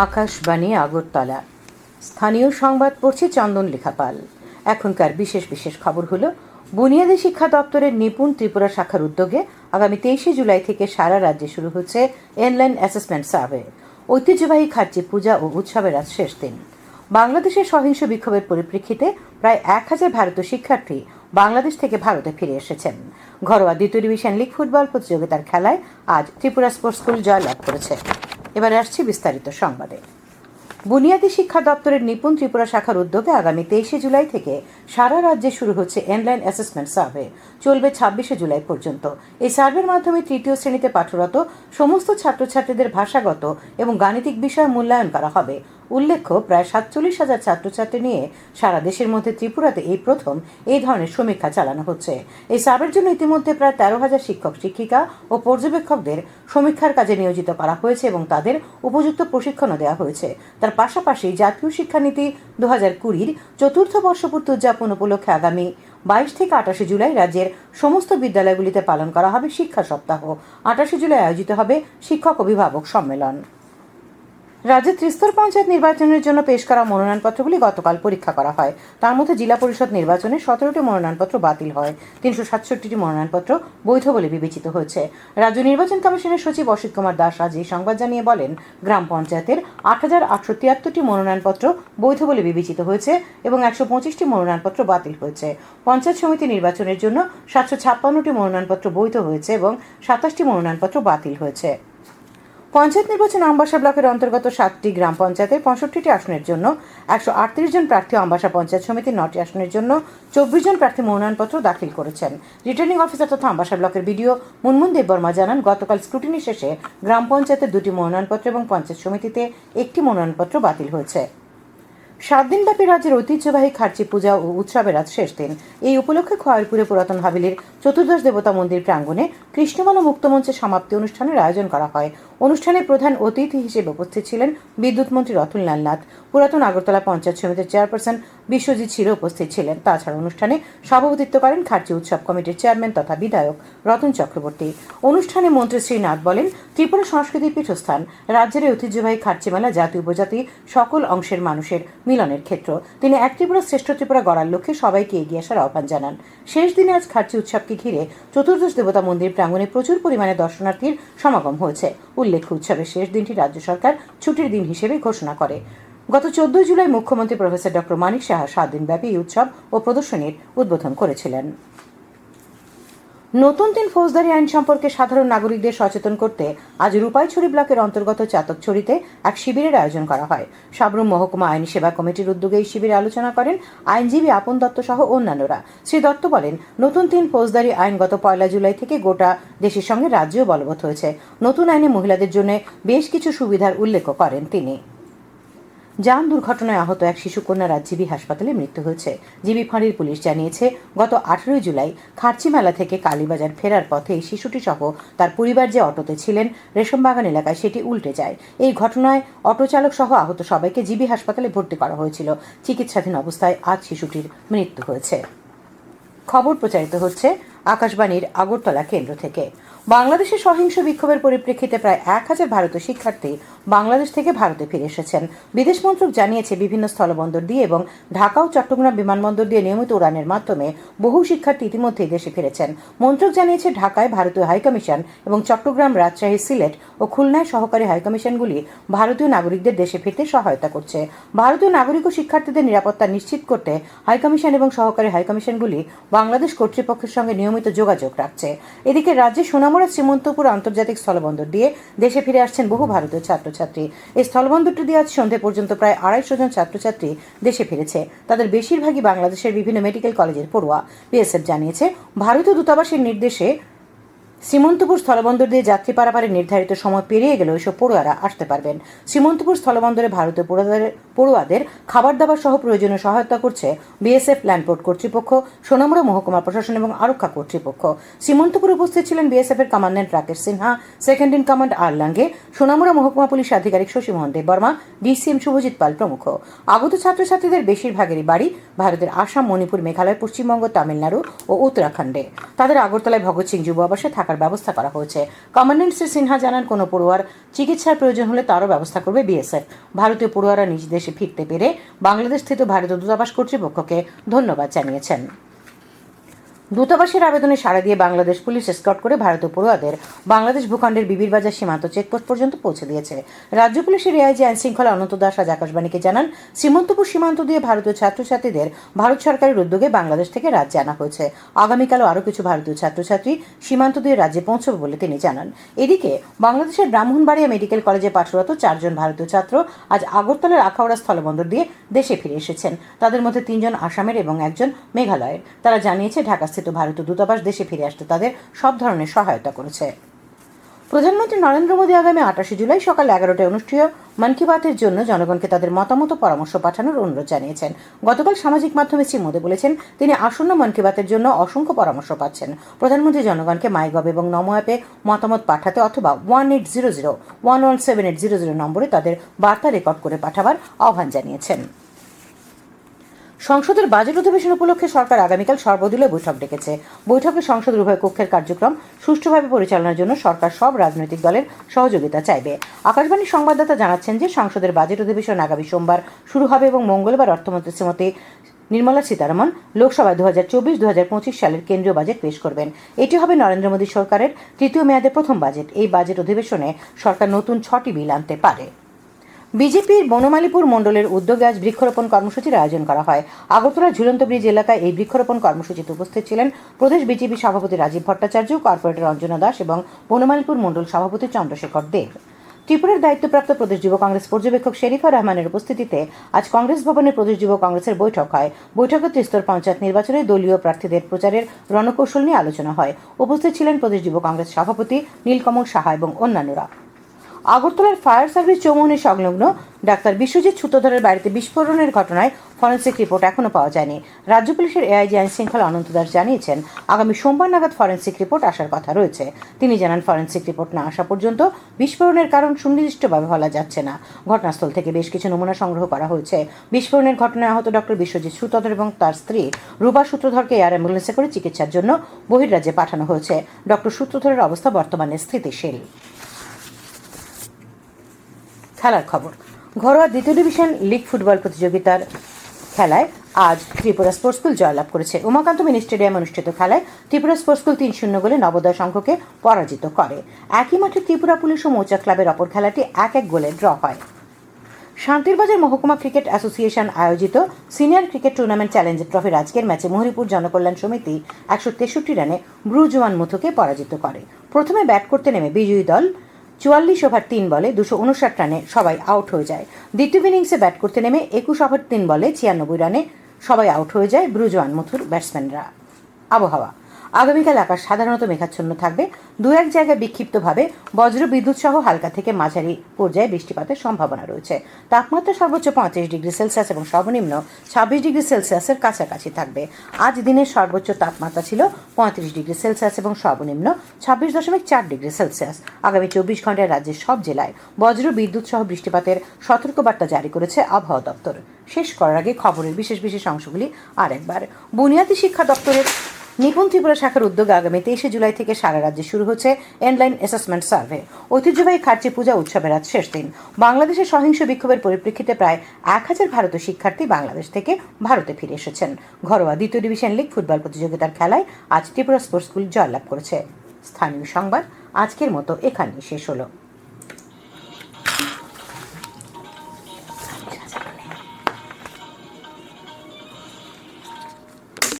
আকাশবাণী আগরতলা। স্থানীয় সংবাদ পড়ছে চন্দন লেখাপাল। এখনকার বিশেষ খবর হলো, বুনিয়াদী শিক্ষা দপ্তরের নিপুণ ত্রিপুরা শাখার উদ্যোগে আগামী 23শে জুলাই থেকে সারা রাজ্যে শুরু হচ্ছে অনলাইন অ্যাসেসমেন্ট সার্ভে। ঐতিহ্যবাহী খার্চি পূজা ও উৎসবের আজ শেষ দিন। বাংলাদেশের সহিংস বিক্ষোভের পরিপ্রেক্ষিতে প্রায় 1000 ভারতীয় শিক্ষার্থী বাংলাদেশ থেকে ভারতে ফিরে এসেছেন। ঘরোয়া দ্বিতীয় ডিভিশন লীগ ফুটবল প্রতিযোগিতার খেলায় আজ ত্রিপুরা স্পোর্টস স্কুল জয়লাভ করেছে। এবারে আসছে বিস্তারিত সংবাদে। বুনিয়াদী শিক্ষা দপ্তরের নিপুণ ত্রিপুরা শাখার উদ্যোগে আগামী 23শে জুলাই থেকে সারা রাজ্যে শুরু হচ্ছে অনলাইন অ্যাসেসমেন্ট সার্ভে। চলবে 26শে জুলাই পর্যন্ত। এই সার্ভের মাধ্যমে তৃতীয় শ্রেণীতে পাঠরত সমস্ত ছাত্রছাত্রীদের ভাষাগত এবং গাণিতিক বিষয় মূল্যায়ন করা হবে। উল্লেখ্য, প্রায় 47,000 ছাত্রছাত্রী নিয়ে সারা দেশের মধ্যে ত্রিপুরাতে এই প্রথম এই ধরনের সমীক্ষা চালানো হচ্ছে। এই সার্ভের জন্য ইতিমধ্যে প্রায় 13,000 শিক্ষক শিক্ষিকা ও পর্যবেক্ষকদের সমীক্ষার কাজে নিয়োজিত করা হয়েছে এবং তাদের উপযুক্ত প্রশিক্ষণও দেওয়া হয়েছে। তার পাশাপাশি জাতীয় শিক্ষানীতি 2020-র চতুর্থ বর্ষপূর্তি উদযাপন উপলক্ষে আগামী 22 থেকে 28শে জুলাই রাজ্যের সমস্ত বিদ্যালয়গুলিতে পালন করা হবে শিক্ষা সপ্তাহ। 28শে জুলাই আয়োজিত হবে শিক্ষক অভিভাবক সম্মেলন। রাজ্যের ত্রিস্তর পঞ্চায়েত নির্বাচনের জন্য পেশ করা মনোনয়নপত্রগুলি গতকাল পরীক্ষা করা হয়। তার মধ্যে জেলা পরিষদ নির্বাচনে 17টি মনোনয়নপত্র বাতিল হয়, 367টি মনোনয়নপত্র বৈধ বলে বিবেচিত হয়েছে। রাজ্য নির্বাচন কমিশনের সচিব অসিত কুমার দাস আজ এই সংবাদ জানিয়ে বলেন, গ্রাম পঞ্চায়েতের 8,873টি মনোনয়নপত্র বৈধ বলে বিবেচিত হয়েছে এবং 125টি মনোনয়নপত্র বাতিল হয়েছে। পঞ্চায়েত সমিতি নির্বাচনের জন্য 756টি মনোনয়নপত্র বৈধ হয়েছে এবং 27টি মনোনয়নপত্র বাতিল হয়েছে। পঞ্চায়েত নির্বাচন আমবাসা ব্লকের অন্তর্গত 7টি গ্রাম পঞ্চায়েতের 65টি আসনের জন্য 138 জন প্রার্থী, আমবাসা পঞ্চায়েত সমিতির 9টি আসনের জন্য 24 জন প্রার্থী মনোনয়নপত্র দাখিল করেছেন। রিটার্নিং অফিসার তথা আমবাসা ব্লকের বিডিও মুনমুন দেববর্মা জানান, গতকাল স্ক্রুটিনি শেষে গ্রাম পঞ্চায়েতের 2টি মনোনয়নপত্র এবং পঞ্চায়েত সমিতিতে 1টি মনোনয়নপত্র বাতিল হয়েছে। 7 দিনব্যাপী রাজ্যের ঐতিহ্যবাহী খার্চি পূজা ও উৎসবের আজ শেষ দিন। এই উপলক্ষে খয়ারপুরে পুরাতন হাবিলির চতুর্দশ দেবতা মন্দির প্রাঙ্গণে কৃষ্ণমালা মুক্তমঞ্চের সমাপ্তি অনুষ্ঠানের আয়োজন করা হয়। অনুষ্ঠানে প্রধান অতিথি হিসেবে উপস্থিত ছিলেন বিদ্যুৎ মন্ত্রী রতনলাল নাথ। পুরাতন আগরতলা পঞ্চায়েত সমিতির চেয়ারপারসন বিশ্বজিৎ ছিল উপস্থিত ছিলেন। তাছাড়া অনুষ্ঠানে সভাপতিত্ব করেন খার্চি উৎসব কমিটির চেয়ারম্যান তথা বিধায়ক রতন চক্রবর্তী। অনুষ্ঠানে মন্ত্রী শ্রী নাথ বলেন, ত্রিপুরা সংস্কৃতির পীঠস্থান রাজ্যের ঐতিহ্যবাহী খার্চি মেলা জাতি উপজাতি সকল অংশের মানুষের মিলনের ক্ষেত্র। তিনি এক ত্রিপুরা শ্রেষ্ঠ ত্রিপুরা গড়ার লক্ষ্যে সবাইকে এগিয়ে আসার আহ্বান জানান। শেষ দিনে আজ খার্চি উৎসবকে ঘিরে চতুর্দশ দেবতা মন্দির প্রাঙ্গণে প্রচুর পরিমাণে দর্শনার্থীর সমাগম হয়েছে। উল্লেখ্য, উৎসবের শেষ দিনটি রাজ্য সরকার ছুটির দিন হিসেবে ঘোষণা করে। গত 14 জুলাই মুখ্যমন্ত্রী প্রফেসর ডক্টর মানিক সাহা 7 দিনব্যাপী এই উৎসব ও প্রদর্শনীর উদ্বোধন করেছিলেন। নতুন 3 ফৌজদারি আইন সম্পর্কে সাধারণ নাগরিকদের সচেতন করতে আজ রূপাইছড়ি ব্লকের অন্তর্গত চাতকছড়িতে এক শিবিরের আয়োজন করা হয়। সাবরুম মহকুমা আইনি সেবা কমিটির উদ্যোগে এই শিবিরে আলোচনা করেন আইনজীবী আপন দত্ত সহ অন্যান্যরা। শ্রী দত্ত বলেন, নতুন 3 ফৌজদারি আইন গত 1 জুলাই থেকে গোটা দেশের সঙ্গে রাজ্যেও বলবৎ হয়েছে। নতুন আইনে মহিলাদের জন্য বেশ কিছু সুবিধার উল্লেখ করেন তিনি। যান দুর্ঘটনায় আহত এক শিশুকন্যার আজ জিবি হাসপাতালে মৃত্যু হয়েছে। জিবি ফাঁড়ির পুলিশ জানিয়েছে, গত 18 জুলাই খার্চি মেলা থেকে কালীবাজার ফেরার পথে এই শিশুটি সহ তার পরিবার যে অটোতে ছিলেন রেশমবাগান এলাকায় সেটি উল্টে যায়। এই ঘটনায় অটো চালক সহ আহত সবাইকে জিবি হাসপাতালে ভর্তি করা হয়েছিল। চিকিৎসাধীন অবস্থায় আজ শিশুটির মৃত্যু হয়েছে। খবর প্রচারিত হচ্ছে আকাশবাণীর আগরতলা কেন্দ্র থেকে। বাংলাদেশের সহিংস বিক্ষোভের পরিপ্রেক্ষিতে প্রায় 1000 ভারতীয় শিক্ষার্থী বাংলাদেশ থেকে ভারতে ফিরে এসেছেন। বিদেশ মন্ত্রক জানিয়েছে, বিভিন্ন স্থলবন্দর দিয়ে এবং ঢাকা ও চট্টগ্রাম বিমানবন্দর দিয়ে নিয়মিত উড়ানের মাধ্যমে বহু শিক্ষার্থী ইতিমধ্যেই দেশে ফিরেছেন। মন্ত্রক জানিয়েছে, ঢাকায় ভারতীয় হাইকমিশন এবং চট্টগ্রাম, রাজশাহী, সিলেট ও খুলনায় সহকারী হাইকমিশনগুলি ভারতীয় নাগরিকদের দেশে ফিরতে সহায়তা করছে। ভারতীয় নাগরিক ও শিক্ষার্থীদের নিরাপত্তা নিশ্চিত করতে হাইকমিশন এবং সহকারী হাইকমিশনগুলি বাংলাদেশ কর্তৃপক্ষের সঙ্গে নিয়মিত যোগাযোগ রাখছে। এদিকে রাজ্যে সোনামুড়া শ্রীমন্তপুর আন্তর্জাতিক স্থলবন্দর দিয়ে দেশে ফিরে আসছেন বহু ভারতীয় ছাত্রছাত্রী। এই স্থলবন্দরটি দিয়ে আজ সন্ধে পর্যন্ত প্রায় 250 জন ছাত্রছাত্রী দেশে ফিরেছে। তাদের বেশিরভাগই বাংলাদেশের বিভিন্ন মেডিকেল কলেজের পড়ুয়া। বিএসএফ জানিয়েছে, ভারতীয় দূতাবাসের নির্দেশে শ্রীমন্তপুর স্থলবন্দর দিয়ে যাত্রী পারাপারের নির্ধারিত সময় পেরিয়ে গেলেও এসব পড়ুয়ারা আসতে পারবেন। শ্রীমন্তপুর স্থলবন্দরে ভারতীয় পড়ুয়াদের খাবার দাবার সহ প্রয়োজনীয় সহায়তা করছে বিএসএফ, ল্যান্ডপোর্ট কর্তৃপক্ষ, সোনামুড়া মহকুমা প্রশাসন এবং আরক্ষা কর্তৃপক্ষ। শ্রীমন্তপুরে উপস্থিত ছিলেন বিএসএফ এর commandant Rakesh Sinha, second in command R Lange, Sonamura মহকুমা পুলিশ আধিকারিক শশীমোহন দেববর্মা, ডিসিএম শুভজিৎ পাল প্রমুখ। আগত ছাত্রছাত্রীদের বেশিরভাগেরই বাড়ি ভারতের আসাম, মণিপুর, মেঘালয়, পশ্চিমবঙ্গ, তামিলনাড়ু ও উত্তরাখণ্ডে। তাদের আগরতলায় ভগৎ সিং যুব আবাসে থাকার রাখার ব্যবস্থা করা হয়েছে। কমান্ড্যান্ট শ্রী সিনহা জানান, কোনো পড়ুয়ার চিকিৎসার প্রয়োজন হলে তারও ব্যবস্থা করবে বিএসএফ। ভারতীয় পড়ুয়ারা নিজ দেশে ফিরতে পেরে বাংলাদেশ স্থিত ভারতীয় দূতাবাস কর্তৃপক্ষকে ধন্যবাদ জানিয়েছেন। দূতাবাসের আবেদনে সাড়া দিয়ে বাংলাদেশ পুলিশ এসকর্ট করে ভারতীয় পড়ুয়াদের বাংলাদেশ ভূখণ্ডের বিবিরবাজার সীমান্ত চেকপোস্ট পর্যন্ত পৌঁছে দিয়েছে। রাজ্য পুলিশের এআইজি আইন শৃঙ্খলা অনন্ত দাস আজ আকাশবাণীকে জানান, শ্রীমন্তপুর সীমান্ত দিয়ে ভারতীয় ছাত্রছাত্রীদের ভারত সরকারের উদ্যোগে বাংলাদেশ থেকে রাজ্যে আনা হয়েছে। আগামীকালও আরও কিছু ভারতীয় ছাত্রছাত্রী সীমান্ত দিয়ে রাজ্যে পৌঁছবে বলে তিনি জানান। এদিকে বাংলাদেশের ব্রাহ্মণবাড়িয়া মেডিকেল কলেজে পাঠরত 4 জন ভারতীয় ছাত্র আজ আগরতলার আখাউড়া স্থলবন্দর দিয়ে দেশে ফিরে এসেছেন। তাদের মধ্যে 3 জন আসামের এবং 1 জন মেঘালয়ের। তারা জানিয়েছে, ঢাকাস্থিত ভারতীয় দূতাবাস দেশে ফিরে আসতে তাদের সব ধরনের সহায়তা করেছে। প্রধানমন্ত্রী নরেন্দ্র মোদী আগামী 28 জুলাই সকাল 11টায় অনুষ্ঠেয় মন কি বাতের জন্য জনগণকে তাদের মতামত ও পরামর্শ পাঠানোর অনুরোধ জানিয়েছেন। গতকাল সামাজিক মাধ্যমে শ্রী মোদী বলেছেন, তিনি আসন্ন মন কি বাতের জন্য অসংখ্য পরামর্শ পাচ্ছেন। প্রধানমন্ত্রী জনগণকে মাইগভ এবং নমো অ্যাপে মতামত পাঠাতে অথবা 1800117800 নম্বরে তাদের বার্তা রেকর্ড করে পাঠাবার আহ্বান জানিয়েছেন। সংসদের বাজেট অধিবেশন উপলক্ষে সরকার আগামীকাল সর্বদলীয় বৈঠক ডেকেছে। বৈঠকে সংসদের উভয় কক্ষের কার্যক্রম সুষ্ঠুভাবে পরিচালনার জন্য সরকার সব রাজনৈতিক দলের সহযোগিতা চাইবে। আকাশবাণীর সংবাদদাতা জানাচ্ছেন যে, সংসদের বাজেট অধিবেশন আগামী সোমবার শুরু হবে এবং মঙ্গলবার অর্থমন্ত্রী শ্রীমতী নির্মলা সীতারমণ লোকসভায় 2024-2025 সালের কেন্দ্রীয় বাজেট পেশ করবেন। এটি হবে নরেন্দ্র মোদী সরকারের তৃতীয় মেয়াদের প্রথম বাজেট। এই বাজেট অধিবেশনে সরকার নতুন 6টি বিল আনতে পারে। বিজেপির বনমালীপুর মণ্ডলের উদ্যোগে আজ বৃক্ষরোপণ কর্মসূচির আয়োজন করা হয়। আগরতলার ঝুলন্ত ব্রিজ এলাকায় এই বৃক্ষরোপণ কর্মসূচিতে উপস্থিত ছিলেন প্রদেশ বিজেপি সভাপতি রাজীব ভট্টাচার্য, কর্পোরেটর অঞ্জনা দাস এবং বনমালীপুর মণ্ডল সভাপতি চন্দ্রশেখর দেব। ত্রিপুরার দায়িত্বপ্রাপ্ত প্রদেশ যুব কংগ্রেস পর্যবেক্ষক শেরিফা রহমানের উপস্থিতিতে আজ কংগ্রেস ভবনে প্রদেশ যুব কংগ্রেসের বৈঠক হয়। বৈঠকে ত্রিস্তর পঞ্চায়েত নির্বাচনে দলীয় প্রার্থীদের প্রচারের রণকৌশল নিয়ে আলোচনা হয়। উপস্থিত ছিলেন প্রদেশ যুব কংগ্রেস সভাপতি নীলকমল সাহা এবং অন্যান্যরা। আগরতলার ফায়ার সার্ভিস চৌমুহনী সংলগ্ন ডাক্তার বিশ্বজিৎ সূত্রধরের বাড়িতে বিস্ফোরণের ঘটনায় ফরেন্সিক রিপোর্ট এখনও পাওয়া যায়নি। রাজ্য পুলিশের এআইজি আইন শৃঙ্খলা অনন্ত দাস জানিয়েছেন, আগামী সোমবার নাগাদ ফরেন্সিক রিপোর্ট আসার কথা রয়েছে। তিনি জানান, ফরেন্সিক রিপোর্ট না আসা পর্যন্ত বিস্ফোরণের কারণ সুনির্দিষ্টভাবে বলা যাচ্ছে না। ঘটনাস্থল থেকে বেশ কিছু নমুনা সংগ্রহ করা হয়েছে। বিস্ফোরণের ঘটনায় আহত ডক্টর বিশ্বজিৎ সূত্রধর এবং তার স্ত্রী রূপা সূত্রধরকে এয়ার অ্যাম্বুলেন্সে করে চিকিৎসার জন্য বহির্রাজ্যে পাঠানো হয়েছে। ডক্টর সূত্রধরের অবস্থা বর্তমানে স্থিতিশীল। খেলার খবর। ঘরোয়া দ্বিতীয় ডিভিশন লিগ ফুটবল প্রতিযোগিতার খেলায় আজ ত্রিপুরা স্পোর্টস স্কুল জয়লাভ করেছে। উমাকান্ত মিনি স্টেডিয়ামে অনুষ্ঠিত খেলায় ত্রিপুরা স্পোর্টস স্কুল 3-0 গোলে নবোদয় সংঘকে পরাজিত করে। একই মাঠে ত্রিপুরা পুলিশ ও মৌচাক ক্লাবের অপর খেলাটি 1-1 গোলে ড্র হয়। শান্তিরবাজার মহকুমা ক্রিকেট অ্যাসোসিয়েশন আয়োজিত সিনিয়র ক্রিকেট টুর্নামেন্ট চ্যালেঞ্জার ট্রফির আজকের ম্যাচে মহরিপুর জনকল্যাণ সমিতি 163 রানে ব্রুজওয়ান মুথুকে পরাজিত করে। প্রথমে ব্যাট করতে নেমে বিজয়ী দল 44 ওভার 3 বলে 259 রানে সবাই আউট হয়ে যায়। দ্বিতীয় ইনিংসে ব্যাট করতে নেমে 21 ওভার 3 বলে 96 রানে সবাই আউট হয়ে যায় ব্রুজওয়ান মুথুর ব্যাটসম্যানরা। আবহাওয়া। আগামীকাল আকাশ সাধারণত মেঘাচ্ছন্ন থাকবে। 2-1 জায়গায় বিক্ষিপ্তভাবে বজ্র বিদ্যুৎ সহ হালকা থেকে মাঝারি পর্যায়ে বৃষ্টিপাতের সম্ভাবনা রয়েছে। তাপমাত্রা সর্বোচ্চ 35 ডিগ্রি সেলসিয়াস এবং সর্বনিম্ন 26 ডিগ্রি সেলসিয়াসের কাছাকাছি থাকবে। আজ দিনের সর্বোচ্চ তাপমাত্রা ছিল 35 ডিগ্রি সেলসিয়াস এবং সর্বনিম্ন 26.4 ডিগ্রি সেলসিয়াস। আগামী 24 ঘন্টায় রাজ্যের সব জেলায় বজ্র বিদ্যুৎ সহ বৃষ্টিপাতের সতর্কবার্তা জারি করেছে আবহাওয়া দপ্তর। শেষ করার আগে খবরের বিশেষ বিশেষ অংশগুলি আরেকবার। বুনিয়াদী শিক্ষা দপ্তরের নিপুণ ত্রিপুরা শাখার উদ্যোগে আগামী 23 জুলাই থেকে সারা রাজ্যে শুরু হচ্ছে অনলাইন অ্যাসেসমেন্ট সার্ভে। ঐতিহ্যবাহী খার্চি পূজা উৎসবের আজ শেষ দিন। বাংলাদেশের সহিংস বিক্ষোভের পরিপ্রেক্ষিতে প্রায় 1000 ভারতীয় শিক্ষার্থী বাংলাদেশ থেকে ভারতে ফিরে এসেছেন। ঘরোয়া দ্বিতীয় ডিভিশন লিগ ফুটবল প্রতিযোগিতার খেলায় আজ ত্রিপুরা স্পোর্টস স্কুল জয়লাভ করেছে। স্থানীয় সংবাদ আজকের মতো এখানেই শেষ হলো।